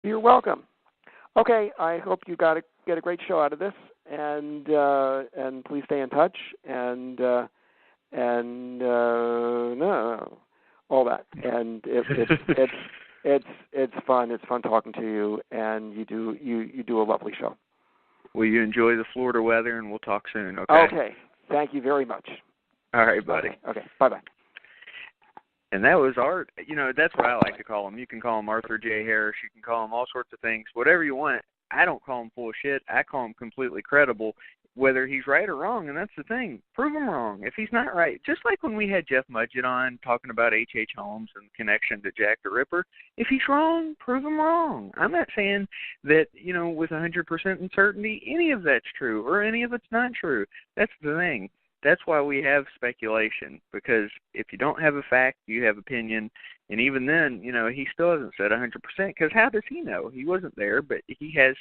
You're welcome. Okay, I hope you get a great show out of this, and please stay in touch, and no, all that. And it's fun. It's fun talking to you, and you do a lovely show. Will you enjoy the Florida weather, and we'll talk soon, okay? Okay. Thank you very much. All right, buddy. Okay. Bye-bye. And that was Art. That's what I like to call him. You can call him Arthur J. Harris. You can call him all sorts of things, whatever you want. I don't call him full of shit. I call him completely credible, whether he's right or wrong, and that's the thing. Prove him wrong. If he's not right, just like when we had Jeff Mudgett on talking about H.H. Holmes and the connection to Jack the Ripper, if he's wrong, prove him wrong. I'm not saying that, with 100% certainty, any of that's true or any of it's not true. That's the thing. That's why we have speculation, because if you don't have a fact, you have opinion, and even then, he still hasn't said 100%, because how does he know? He wasn't there, but he has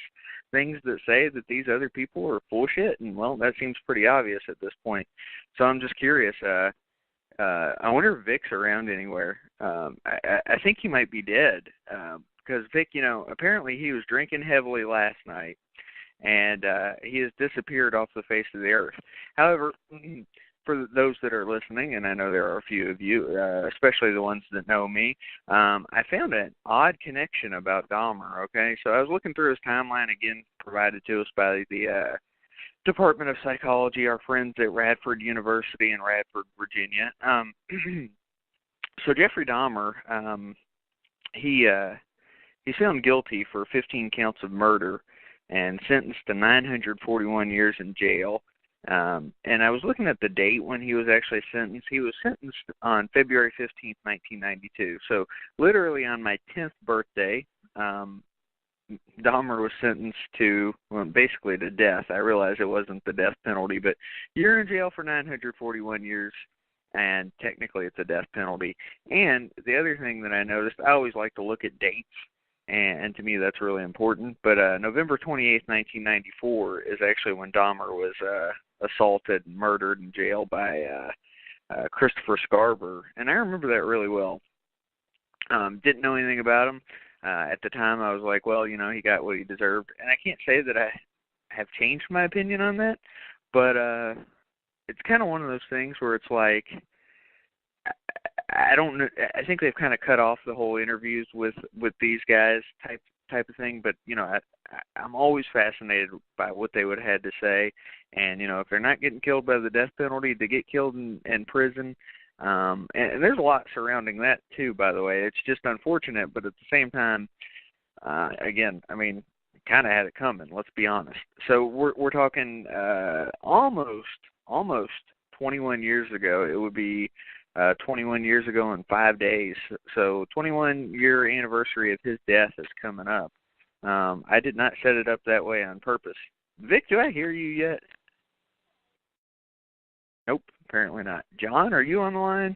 things that say that these other people are full of shit, and, well, that seems pretty obvious at this point. So I'm just curious. I wonder if Vic's around anywhere. I think he might be dead, because Vic, apparently he was drinking heavily last night, and he has disappeared off the face of the earth. However, for those that are listening, and I know there are a few of you, especially the ones that know me, I found an odd connection about Dahmer, okay? So I was looking through his timeline, again, provided to us by the Department of Psychology, our friends at Radford University in Radford, Virginia. So Jeffrey Dahmer, he's found guilty for 15 counts of murder and sentenced to 941 years in jail. And I was looking at the date when he was actually sentenced. He was sentenced on February 15th, 1992. So literally on my 10th birthday, Dahmer was sentenced to, well, basically to death. I realize it wasn't the death penalty, but you're in jail for 941 years, and technically it's a death penalty. And the other thing that I noticed, I always like to look at dates, and to me that's really important. But November 28th, 1994 is actually when Dahmer was assaulted and murdered in jail by Christopher Scarver, and I remember that really well. Didn't know anything about him. At the time, I was like, well, he got what he deserved. And I can't say that I have changed my opinion on that, but it's kind of one of those things where it's like, I don't know. I think they've kind of cut off the whole interviews with these guys type of thing. But I'm always fascinated by what they would have had to say. And if they're not getting killed by the death penalty, they get killed in prison. And there's a lot surrounding that too. By the way, it's just unfortunate. But at the same time, again, I mean, kind of had it coming. Let's be honest. So we're talking almost 21 years ago. It would be 21 years ago in 5 days. So 21-year anniversary of his death is coming up. I did not set it up that way on purpose. Vic, do I hear you yet? Nope, apparently not. John, are you on the line?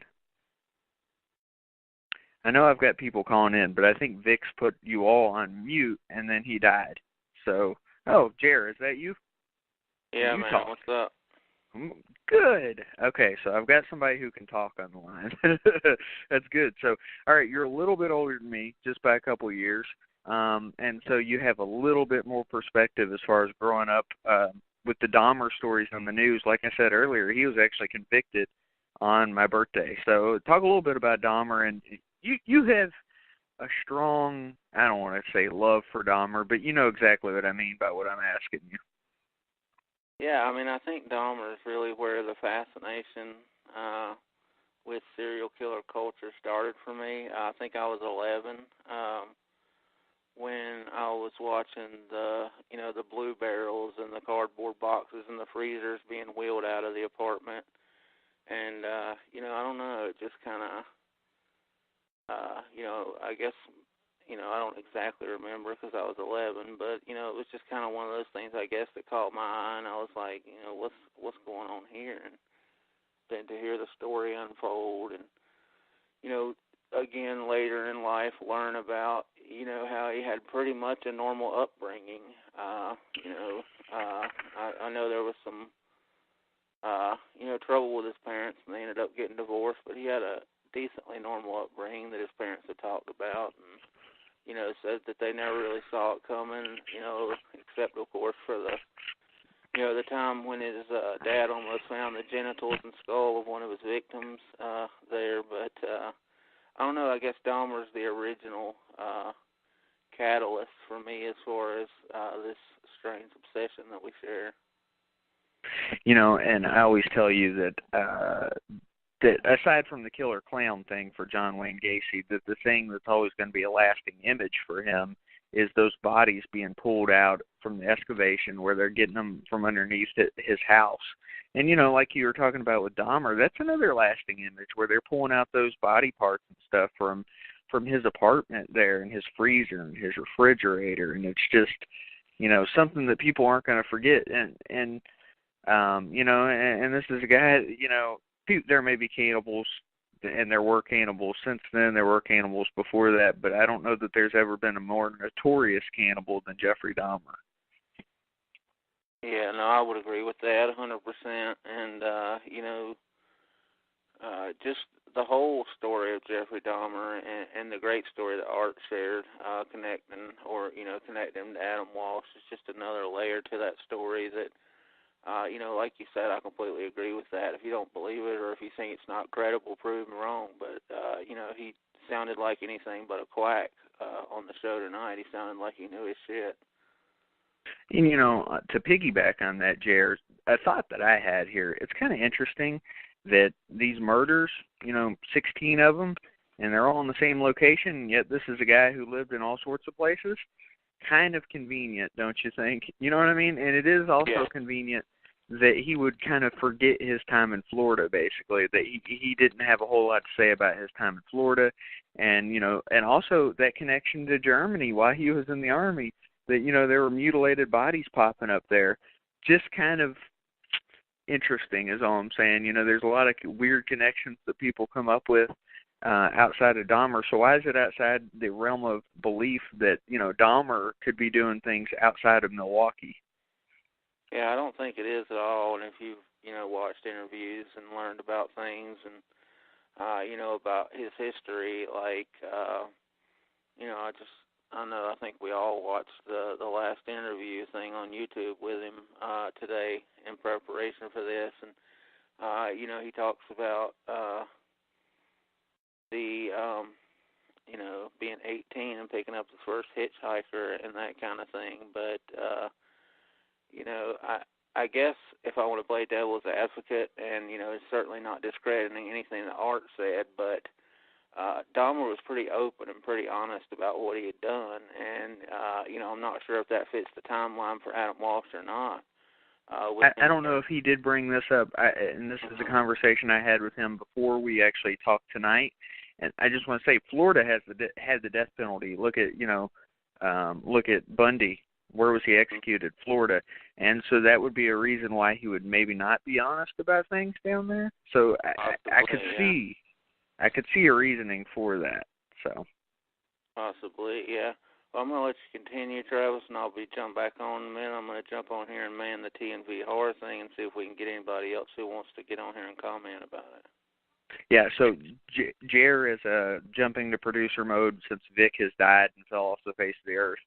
I know I've got people calling in, but I think Vic's put you all on mute, and then he died. So, Jer, is that you? Yeah, man, talk. What's up? Good. Okay, so I've got somebody who can talk on the line. That's good. So, all right, you're a little bit older than me, just by a couple of years, and so you have a little bit more perspective as far as growing up with the Dahmer stories on the news. Like I said earlier, he was actually convicted on my birthday. So talk a little bit about Dahmer, and you have a strong, I don't want to say love for Dahmer, but you know exactly what I mean by what I'm asking you. Yeah, I mean, I think Dahmer is really where the fascination with serial killer culture started for me. I think I was 11 when I was watching the blue barrels and the cardboard boxes and the freezers being wheeled out of the apartment. And, I don't know, it just kind of, I guess, I don't exactly remember because I was 11, but, it was just kind of one of those things, I guess, that caught my eye, and I was like, what's going on here? And then to hear the story unfold and, again, later in life, learn about, how he had pretty much a normal upbringing. I know there was some, trouble with his parents, and they ended up getting divorced, but he had a decently normal upbringing that his parents had talked about. And, said that they never really saw it coming, except, of course, for the time when his dad almost found the genitals and skull of one of his victims there. But I don't know, I guess Dahmer's the original catalyst for me as far as this strange obsession that we share. And I always tell you that that aside from the killer clown thing for John Wayne Gacy, that the thing that's always going to be a lasting image for him is those bodies being pulled out from the excavation where they're getting them from underneath his house. And, like you were talking about with Dahmer, that's another lasting image where they're pulling out those body parts and stuff from his apartment there and his freezer and his refrigerator. And it's just, something that people aren't going to forget. And this is a guy, there may be cannibals, and there were cannibals since then. There were cannibals before that, but I don't know that there's ever been a more notorious cannibal than Jeffrey Dahmer. Yeah, no, I would agree with that 100%. And, just the whole story of Jeffrey Dahmer and the great story that Art shared, connecting him to Adam Walsh is just another layer to that story that, like you said, I completely agree with that. If you don't believe it or if you think it's not credible, prove me wrong. But, he sounded like anything but a quack on the show tonight. He sounded like he knew his shit. And, to piggyback on that, Jer, a thought that I had here, it's kind of interesting that these murders, 16 of them, and they're all in the same location, and yet this is a guy who lived in all sorts of places. Kind of convenient, don't you think? You know what I mean? And it is also convenient that he would kind of forget his time in Florida, basically, that he didn't have a whole lot to say about his time in Florida, and, and also that connection to Germany while he was in the Army, that, there were mutilated bodies popping up there. Just kind of interesting is all I'm saying. There's a lot of weird connections that people come up with outside of Dahmer. So why is it outside the realm of belief that, Dahmer could be doing things outside of Milwaukee? Yeah, I don't think it is at all. And if you've, watched interviews and learned about things and, about his history, like, I think we all watched the last interview thing on YouTube with him today in preparation for this, and he talks about being 18 and picking up the first hitchhiker and that kind of thing. But I guess if I want to play devil's advocate, and it's certainly not discrediting anything that Art said, but Dahmer was pretty open and pretty honest about what he had done, and I'm not sure if that fits the timeline for Adam Walsh or not. I don't know if he did bring this up, and this is a conversation I had with him before we actually talked tonight. And I just want to say, Florida had the death penalty. Look at Bundy. Where was he executed? Florida. And so that would be a reason why he would maybe not be honest about things down there. So I could see a reasoning for that. So possibly, yeah. Well, I'm going to let you continue, Travis, and I'll be jump back on in a minute. I'm going to jump on here and man the T&V horror thing and see if we can get anybody else who wants to get on here and comment about it. Yeah, so Jer is jumping to producer mode since Vic has died and fell off the face of the earth.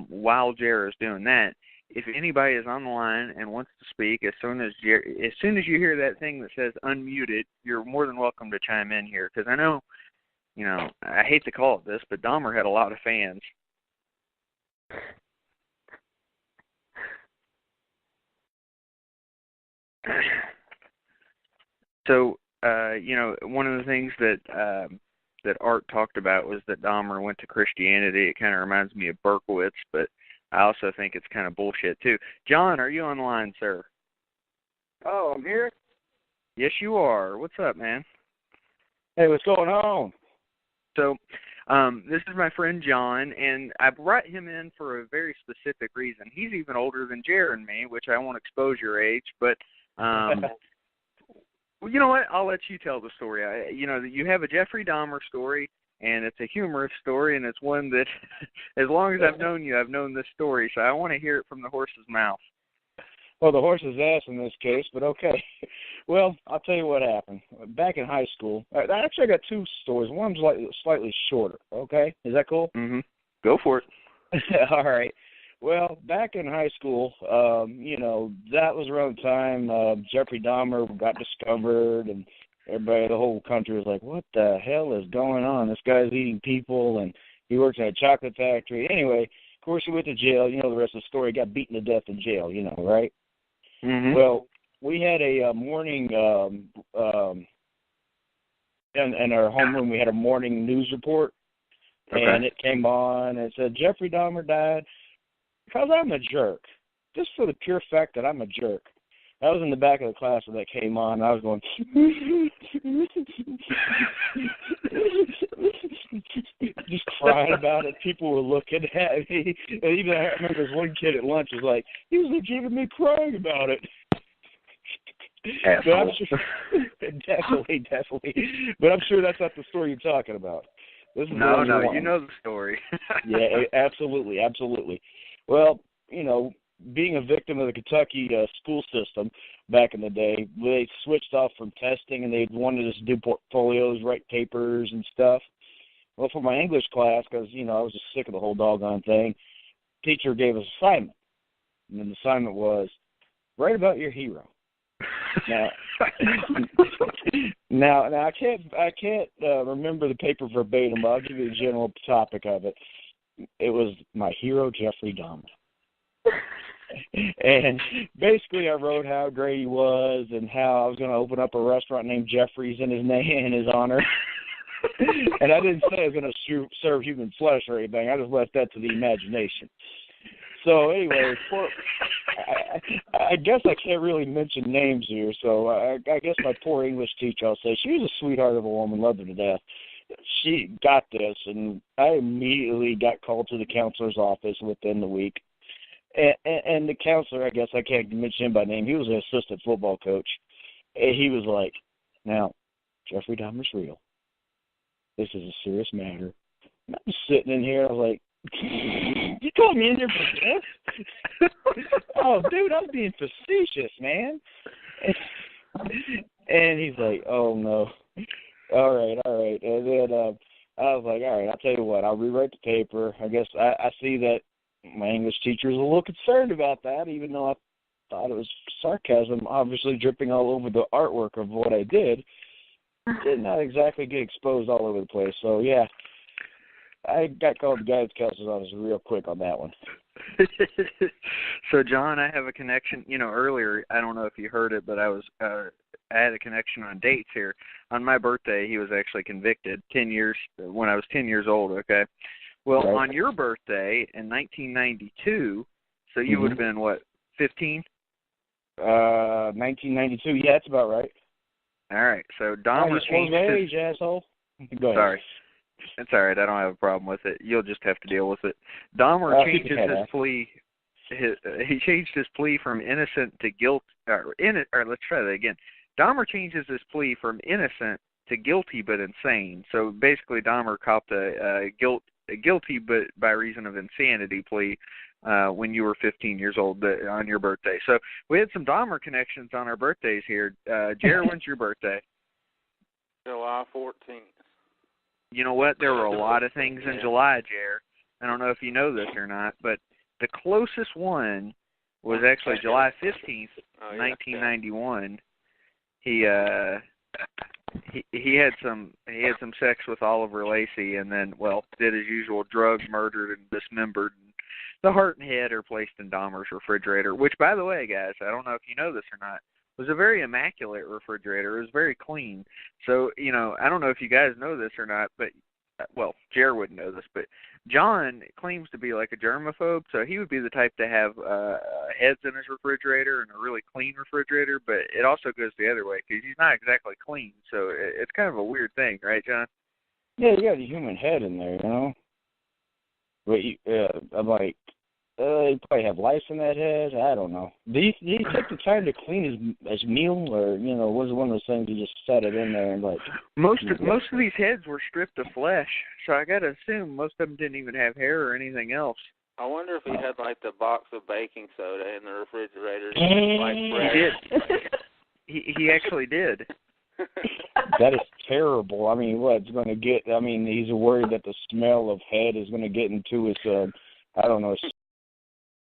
While Jer is doing that, if anybody is on the line and wants to speak, as soon as you hear that thing that says unmuted, you're more than welcome to chime in here, because I know, I hate to call it this, but Dahmer had a lot of fans. So, one of the things that Art talked about was that Dahmer went to Christianity. It kind of reminds me of Berkowitz, but I also think it's kind of bullshit, too. John, are you on the line, sir? Oh, I'm here? Yes, you are. What's up, man? Hey, what's going on? So, this is my friend John, and I brought him in for a very specific reason. He's even older than Jer and me, which I won't expose your age, but well, you know what? I'll let you tell the story. You have a Jeffrey Dahmer story, and it's a humorous story, and it's one that, as long as I've known you, I've known this story, so I want to hear it from the horse's mouth. Well, the horse's ass in this case, but okay. Well, I'll tell you what happened. Back in high school, actually I got two stories. One's slightly shorter, okay? Is that cool? Mm-hmm. Go for it. All right. Well, back in high school, that was around the time Jeffrey Dahmer got discovered, and everybody, the whole country was like, what the hell is going on? This guy's eating people, and he works at a chocolate factory. Anyway, of course, he went to jail. You know the rest of the story. He got beaten to death in jail, right? Mm-hmm. Well, we had a morning, in our homeroom, we had a morning news report, and it came on, and it said, Jeffrey Dahmer died because I'm a jerk, just for the pure fact that I'm a jerk. I was in the back of the class when that came on, and I was going, just crying about it. People were looking at me. And even I remember this one kid at lunch was like, he was legitimately crying about it. But I'm sure, definitely. But I'm sure that's not the story you're talking about. This is no, you know the story. Yeah, absolutely. Well, being a victim of the Kentucky school system back in the day, they switched off from testing and they wanted us to do portfolios, write papers and stuff. Well, for my English class, because, I was just sick of the whole doggone thing, teacher gave us an assignment. And the assignment was, write about your hero. Now I can't remember the paper verbatim, but I'll give you the general topic of it. It was my hero, Jeffrey Dahmer. And basically I wrote how great he was and how I was going to open up a restaurant named Jeffrey's in his honor. And I didn't say I was going to serve human flesh or anything. I just left that to the imagination. So anyway, I guess I can't really mention names here. So I guess my poor English teacher, I'll say, she was a sweetheart of a woman, loved her to death. She got this, and I immediately got called to the counselor's office within the week. And the counselor, I guess I can't mention him by name, he was an assistant football coach. And he was like, now, Jeffrey Dahmer's real. This is a serious matter. And I'm sitting in here, I was like, you called me in here for this? Oh, dude, I'm being facetious, man. And he's like, oh, no. All right. And then I was like, all right, I'll tell you what, I'll rewrite the paper. I guess I see that my English teacher was a little concerned about that, even though I thought it was sarcasm, obviously dripping all over the artwork of what I did. Did not exactly get exposed all over the place. So, yeah, I got called the guidance counselor's office real quick on that one. So, John, I have a connection. Earlier, I don't know if you heard it, but I had a connection on dates here. On my birthday, he was actually convicted when I was 10 years old, okay? Well, right. On your birthday in 1992, so you would have been, what, 15? 1992, yeah, that's about right. All right, so Dahmer changed his... age, asshole. Go ahead. Sorry. It's all right. I don't have a problem with it. You'll just have to deal with it. Dahmer changes his plea. He changed his plea from innocent to guilt. Or let's try that again. Dahmer changes his plea from innocent to guilty but insane. So basically, Dahmer copped a guilty but by reason of insanity plea when you were 15 years old on your birthday. So we had some Dahmer connections on our birthdays here. Jared, when's your birthday? July 14th. You know what? There were a lot of things in July, Jared. I don't know if you know this or not, but the closest one was actually July 15th, 1991. He had some sex with Oliver Lacey, and then, did his usual, drugged, murdered, and dismembered. And the heart and head are placed in Dahmer's refrigerator, which, by the way, guys, I don't know if you know this or not, was a very immaculate refrigerator. It was very clean. So, I don't know if you guys know this or not, but, Jared wouldn't know this, but John claims to be like a germaphobe, so he would be the type to have heads in his refrigerator and a really clean refrigerator, but it also goes the other way because he's not exactly clean, so it's kind of a weird thing, right, John? Yeah, you got a human head in there, But I'm like, you probably have lice in that head. I don't know. Did he take the time to clean his meal, or was it one of those things you just set it in there and like? Most of these heads were stripped of flesh, so I got to assume most of them didn't even have hair or anything else. I wonder if he had like the box of baking soda in the refrigerator. He did. He actually did. That is terrible. I mean, what's going to get? I mean, he's worried that the smell of head is going to get into his, I don't know, his